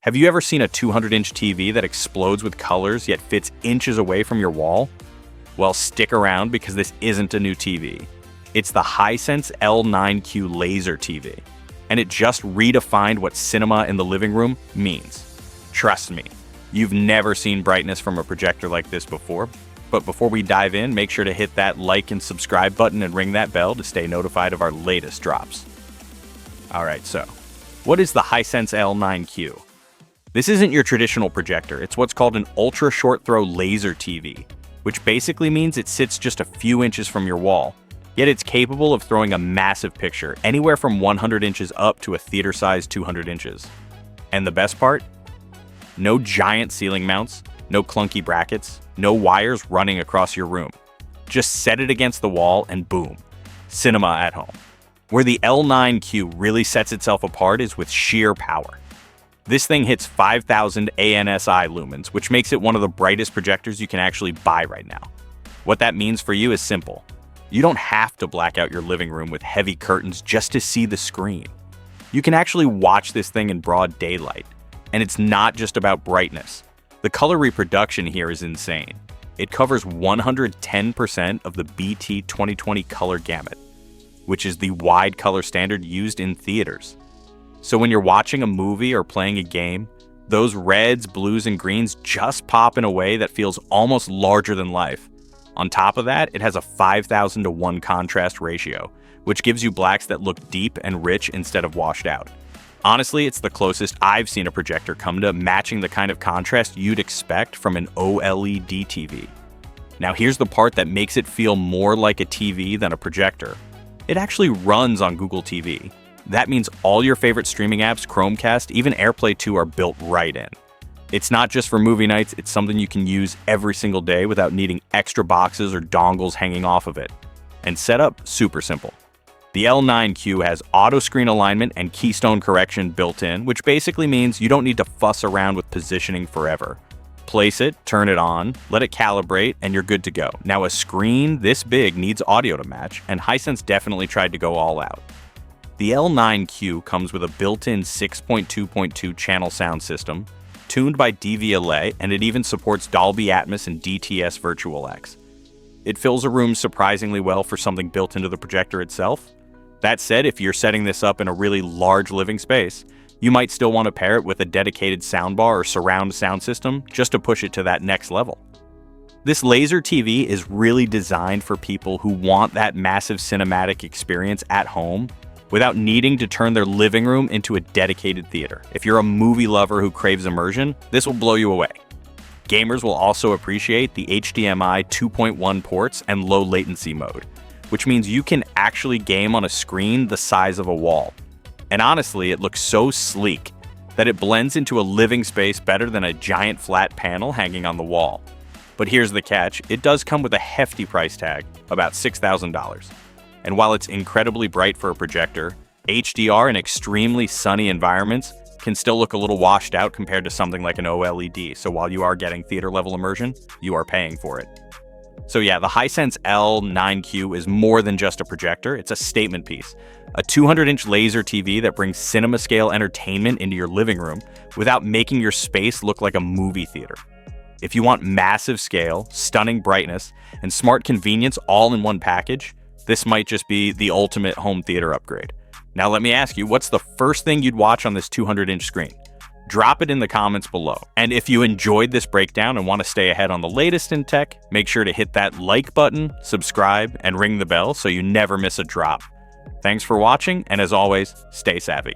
Have you ever seen a 200-inch TV that explodes with colors yet fits inches away from your wall? Well, stick around because this isn't a new TV. It's the Hisense L9Q laser TV, and it just redefined what cinema in the living room means. Trust me, you've never seen brightness from a projector like this before, but before we dive in, make sure to hit that like and subscribe button and ring that bell to stay notified of our latest drops. Alright, so what is the Hisense L9Q? This isn't your traditional projector, it's what's called an ultra short throw laser TV, which basically means it sits just a few inches from your wall, yet it's capable of throwing a massive picture, anywhere from 100 inches up to a theater-sized 200 inches. And the best part? No giant ceiling mounts, no clunky brackets, no wires running across your room. Just set it against the wall and boom, cinema at home. Where the L9Q really sets itself apart is with sheer power. This thing hits 5,000 ANSI lumens, which makes it one of the brightest projectors you can actually buy right now. What that means for you is simple. You don't have to black out your living room with heavy curtains just to see the screen. You can actually watch this thing in broad daylight. And it's not just about brightness. The color reproduction here is insane. It covers 110% of the BT 2020 color gamut, which is the wide color standard used in theaters. So when you're watching a movie or playing a game, those reds, blues, and greens just pop in a way that feels almost larger than life. On top of that, it has a 5,000 to 1 contrast ratio, which gives you blacks that look deep and rich instead of washed out. Honestly, it's the closest I've seen a projector come to matching the kind of contrast you'd expect from an OLED TV. Now here's the part that makes it feel more like a TV than a projector. It actually runs on Google TV. That means all your favorite streaming apps, Chromecast, even AirPlay 2 are built right in. It's not just for movie nights, it's something you can use every single day without needing extra boxes or dongles hanging off of it. And setup, super simple. The L9Q has auto screen alignment and keystone correction built in, which basically means you don't need to fuss around with positioning forever. Place it, turn it on, let it calibrate, and you're good to go. Now a screen this big needs audio to match, and Hisense definitely tried to go all out. The L9Q comes with a built-in 6.2.2 channel sound system, tuned by DVLA, and it even supports Dolby Atmos and DTS Virtual X. It fills a room surprisingly well for something built into the projector itself. That said, if you're setting this up in a really large living space, you might still want to pair it with a dedicated soundbar or surround sound system just to push it to that next level. This laser TV is really designed for people who want that massive cinematic experience at home without needing to turn their living room into a dedicated theater. If you're a movie lover who craves immersion, this will blow you away. Gamers will also appreciate the HDMI 2.1 ports and low latency mode, which means you can actually game on a screen the size of a wall. And honestly, it looks so sleek that it blends into a living space better than a giant flat panel hanging on the wall. But here's the catch, it does come with a hefty price tag, about $6,000. And while it's incredibly bright for a projector, HDR in extremely sunny environments can still look a little washed out compared to something like an OLED, so while you are getting theater-level immersion, you are paying for it. So yeah, the Hisense L9Q is more than just a projector, it's a statement piece. A 200-inch laser TV that brings cinema-scale entertainment into your living room without making your space look like a movie theater. If you want massive scale, stunning brightness, and smart convenience all in one package, this might just be the ultimate home theater upgrade. Now let me ask you, what's the first thing you'd watch on this 200-inch screen? Drop it in the comments below. And if you enjoyed this breakdown and want to stay ahead on the latest in tech, make sure to hit that like button, subscribe, and ring the bell so you never miss a drop. Thanks for watching, and as always, stay savvy.